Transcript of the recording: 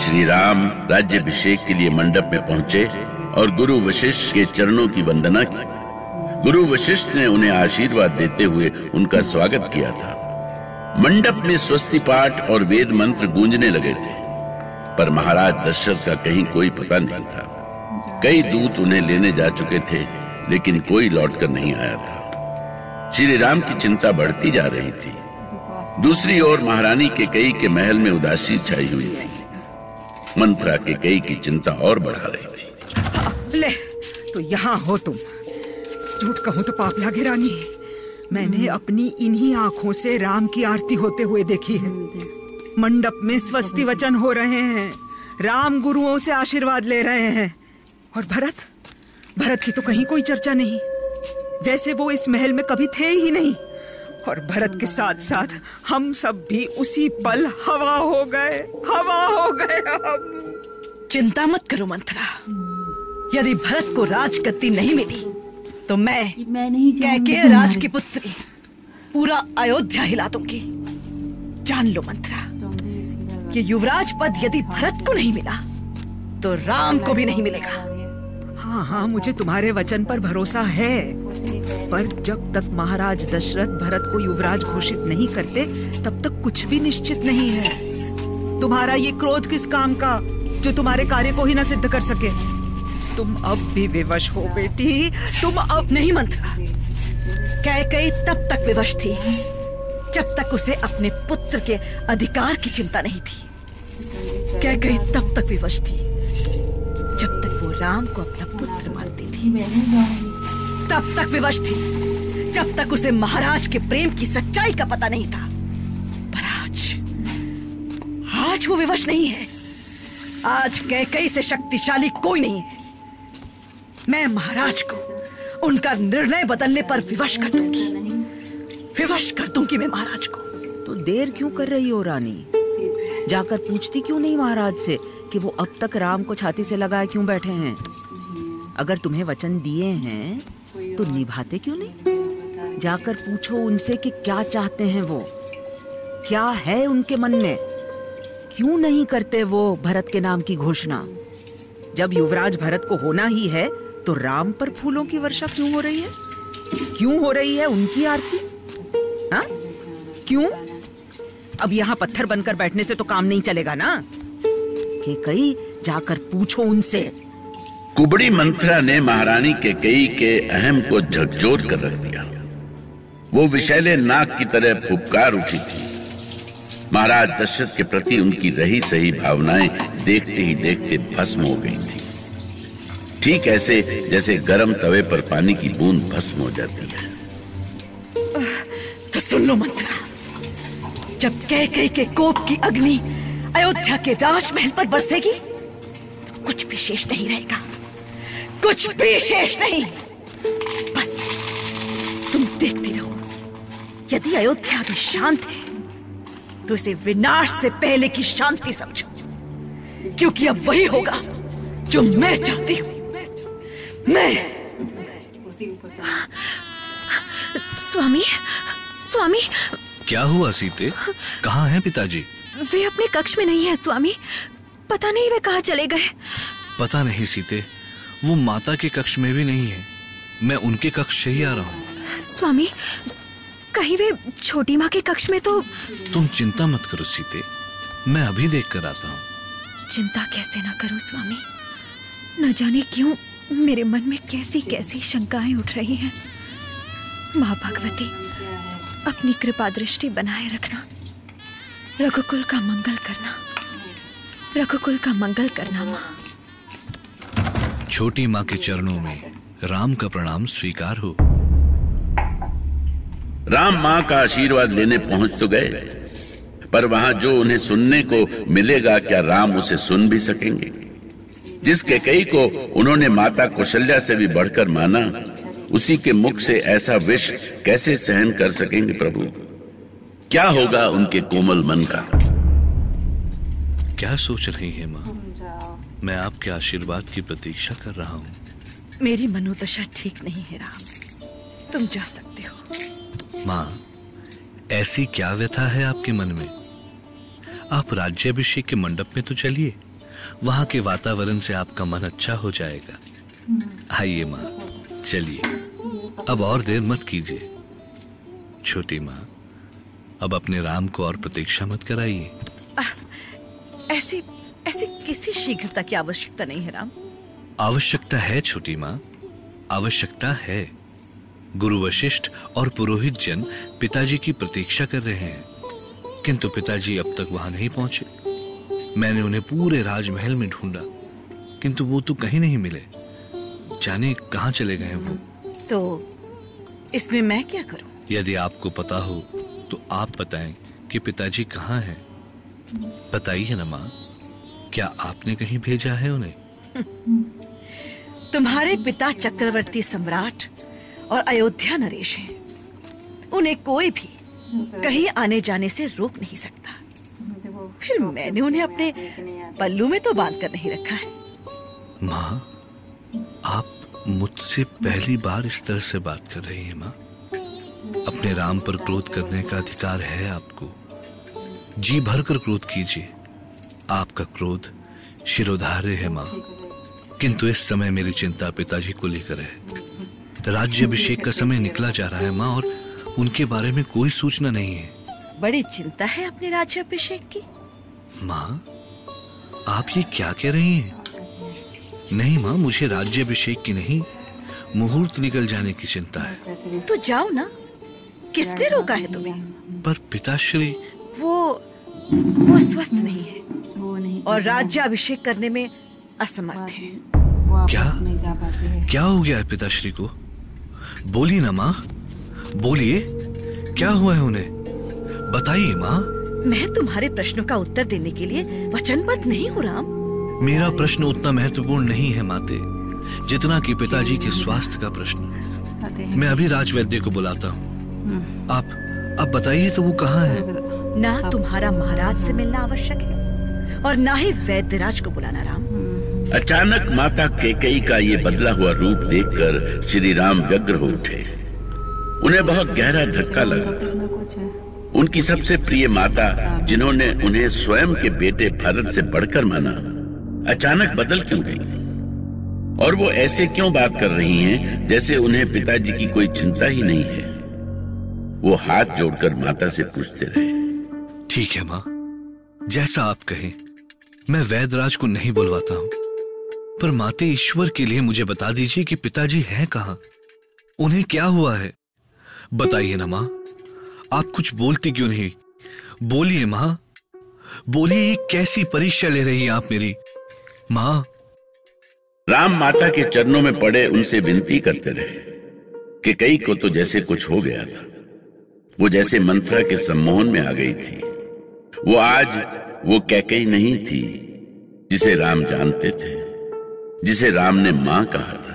श्री राम राज्याभिषेक के लिए मंडप में पहुंचे और गुरु वशिष्ठ के चरणों की वंदना की। गुरु वशिष्ठ ने उन्हें आशीर्वाद देते हुए उनका स्वागत किया था। मंडप में स्वस्ति पाठ और वेद मंत्र गूंजने लगे थे, पर महाराज दशरथ का कहीं कोई पता नहीं था। कई दूत उन्हें लेने जा चुके थे, लेकिन कोई लौटकर नहीं आया था। श्री राम की चिंता बढ़ती जा रही थी। दूसरी ओर महारानी केकई के महल में उदासी छाई हुई थी। मंत्रा केकई की चिंता और बढ़ा रही थी। ले, तो यहाँ हो तुम। झूठ कहूं तो पाप लागे रानी, मैंने अपनी इन्हीं आंखों से राम की आरती होते हुए देखी है। मंडप में स्वस्ति वचन हो रहे हैं, राम गुरुओं से आशीर्वाद ले रहे हैं। और भरत की तो कहीं कोई चर्चा नहीं, जैसे वो इस महल में कभी थे ही नहीं। और भरत के साथ साथ हम सब भी उसी पल हवा हो गए हम। चिंता मत करो मंथरा, यदि भरत को राजगद्दी नहीं मिली तो मैं कैकेयी राज की पुत्री पूरा अयोध्या हिला दूंगी। जान लो मंथरा, ये युवराज पद यदि भरत को नहीं मिला तो राम को भी नहीं मिलेगा। हाँ, मुझे तुम्हारे वचन पर भरोसा है, पर जब तक महाराज दशरथ भरत को युवराज घोषित नहीं करते तब तक कुछ भी निश्चित नहीं है। तुम्हारा ये क्रोध किस काम का, जो तुम्हारे कार्य को ही न सिद्ध कर सके। तुम अब भी विवश हो बेटी, तुम अब नहीं मंथरा, कैकेयी तब तक विवश थी जब तक उसे अपने पुत्र के अधिकार की चिंता नहीं थी। कैकेयी तब तक विवश थी जब तक वो राम को अपना पुत्र मानती थी। तब तक विवश थी जब तक उसे महाराज के प्रेम की सच्चाई का पता नहीं था। पर आज वो विवश नहीं है। आज कैकेयी से शक्तिशाली कोई नहीं है। मैं महाराज को उनका निर्णय बदलने पर विवश कर दूंगी मैं महाराज को। तो देर क्यों कर रही हो रानी? जाकर पूछती क्यों नहीं महाराज से कि वो अब तक राम को छाती से लगाए क्यों बैठे हैं? अगर तुम्हें वचन दिए हैं तो निभाते क्यों नहीं? जाकर पूछो उनसे कि क्या चाहते हैं वो, क्या है उनके मन में। क्यों नहीं करते वो भरत के नाम की घोषणा? जब युवराज भरत को होना ही है तो राम पर फूलों की वर्षा क्यों हो रही है? क्यों हो रही है उनकी आरती? हाँ, क्यों? अब यहाँ पत्थर बनकर बैठने से तो काम नहीं चलेगा ना। केकई, जाकर पूछो उनसे। कुबड़ी मंथरा ने महारानी केकई के अहम को झकझोर कर रख दिया। वो विषैले नाग की तरह फुफकार उठी थी। महाराज दशरथ के प्रति उनकी रही सही भावनाएं देखते ही देखते भस्म हो गई थी। ठीक ऐसे जैसे गर्म तवे पर पानी की बूंद भस्म हो जाती है। तो सुन लो मंथरा, जब कैकेयी के कोप की अग्नि अयोध्या के राजमहल पर बरसेगी तो कुछ भी शेष नहीं रहेगा, कुछ भी शेष नहीं। बस तुम देखती रहो। यदि अयोध्या भी शांत है तो इसे विनाश से पहले की शांति समझो, क्योंकि अब वही होगा जो मैं चाहती हूँ। स्वामी। क्या हुआ सीते? कहाँ हैं पिताजी? वे अपने कक्ष में नहीं है स्वामी। पता नहीं वे कहाँ चले गए। पता नहीं सीते, वो माता के कक्ष में भी नहीं है। मैं उनके कक्ष से ही आ रहा हूँ। स्वामी, कहीं वे छोटी माँ के कक्ष में तो। तुम चिंता मत करो सीते, मैं अभी देख कर आता हूँ। चिंता कैसे ना करूँ स्वामी, न जाने क्यों मेरे मन में कैसी कैसी शंकाएं उठ रही हैं। माँ भगवती, अपनी कृपा दृष्टि बनाए रखना। रघुकुल का मंगल करना माँ। छोटी माँ के चरणों में राम का प्रणाम स्वीकार हो। राम माँ का आशीर्वाद लेने पहुंच तो गए, पर वहां जो उन्हें सुनने को मिलेगा, क्या राम उसे सुन भी सकेंगे? जिस केकई को उन्होंने माता कौशल्या से भी बढ़कर माना, उसी के मुख से ऐसा विष कैसे सहन कर सकेंगे प्रभु? क्या होगा उनके कोमल मन का? क्या सोच रही है माँ? मैं आपके आशीर्वाद की प्रतीक्षा कर रहा हूँ। मेरी मनोदशा ठीक नहीं है राम, तुम जा सकते हो। माँ, ऐसी क्या व्यथा है आपके मन में? आप राज्याभिषेक के मंडप में तो चलिए। वहां के वातावरण से आपका मन अच्छा हो जाएगा। आइए माँ, चलिए, अब और देर मत कीजिए। छोटी माँ, अब अपने राम को और प्रतीक्षा मत कराइए। ऐसी ऐसी किसी शीघ्रता की आवश्यकता नहीं है राम। आवश्यकता है छोटी माँ, आवश्यकता है। गुरु वशिष्ठ और पुरोहित जन पिताजी की प्रतीक्षा कर रहे हैं, किंतु पिताजी अब तक वहां नहीं पहुंचे। मैंने उन्हें पूरे राजमहल में ढूंढा, किंतु वो तो कहीं नहीं मिले। जाने कहां चले गए वो। तो इसमें मैं क्या करूं? यदि आपको पता हो तो आप बताएं कि पिताजी कहाँ हैं। बताइए ना माँ, क्या आपने कहीं भेजा है उन्हें? तुम्हारे पिता चक्रवर्ती सम्राट और अयोध्या नरेश हैं। उन्हें कोई भी कहीं आने जाने से रोक नहीं सकता। फिर मैंने उन्हें अपने पल्लू में तो बांध कर नहीं रखा है। माँ, आप मुझसे पहली बार इस तरह से बात कर रही हैं माँ। अपने राम पर क्रोध करने का अधिकार है आपको। जी भर कर क्रोध कीजिए। आपका क्रोध शिरोधार्य है माँ, किंतु इस समय मेरी चिंता पिताजी को लेकर है। राज्याभिषेक का समय निकला जा रहा है माँ, और उनके बारे में कोई सूचना नहीं है। बड़ी चिंता है अपने राज्याभिषेक की। माँ, आप ये क्या कह रही हैं? नहीं माँ, मुझे राज्याभिषेक की नहीं, मुहूर्त निकल जाने की चिंता है। तो जाओ ना, किसने रोका है तुम्हें? पर पिताश्री वो स्वस्थ नहीं है और राज्याभिषेक करने में असमर्थ है। क्या हो गया है पिताश्री को? बोलिए ना माँ, बोलिए, क्या हुआ है उन्हें? बताइए माँ। मैं तुम्हारे प्रश्नों का उत्तर देने के लिए वचनबद्ध नहीं हूँ राम। मेरा प्रश्न उतना महत्वपूर्ण नहीं है माते, जितना कि पिताजी के स्वास्थ्य का प्रश्न। मैं अभी राजवैद्य को बुलाता हूँ। आप बताइए तो वो कहाँ है? ना तुम्हारा महाराज से मिलना आवश्यक है और ना ही वैद्यराज को बुलाना राम। अचानक माता कैकेयी का ये बदला हुआ रूप देखकर श्री राम व्यग्र हो उठे। उन्हें बहुत गहरा धक्का लगा था। उनकी सबसे प्रिय माता, जिन्होंने उन्हें स्वयं के बेटे भरत से बढ़कर माना, अचानक बदल क्यों गई? और वो ऐसे क्यों बात कर रही हैं जैसे उन्हें पिताजी की कोई चिंता ही नहीं है? वो हाथ जोड़कर माता से पूछते रहे। ठीक है माँ, जैसा आप कहें। मैं वैद्यराज को नहीं बुलवाता हूँ, पर माते ईश्वर के लिए मुझे बता दीजिए कि पिताजी हैं कहाँ, उन्हें क्या हुआ है? बताइए ना माँ, आप कुछ बोलती क्यों नहीं? बोलिए माँ, बोलिए। ये कैसी परीक्षा ले रही हैं आप मेरी माँ? राम माता के चरणों में पड़े उनसे विनती करते रहे। कैकेयी को तो जैसे कुछ हो गया था। वो जैसे मंत्रा के सम्मोहन में आ गई थी। वो आज वो कैकेयी नहीं थी जिसे राम जानते थे, जिसे राम ने मां कहा था।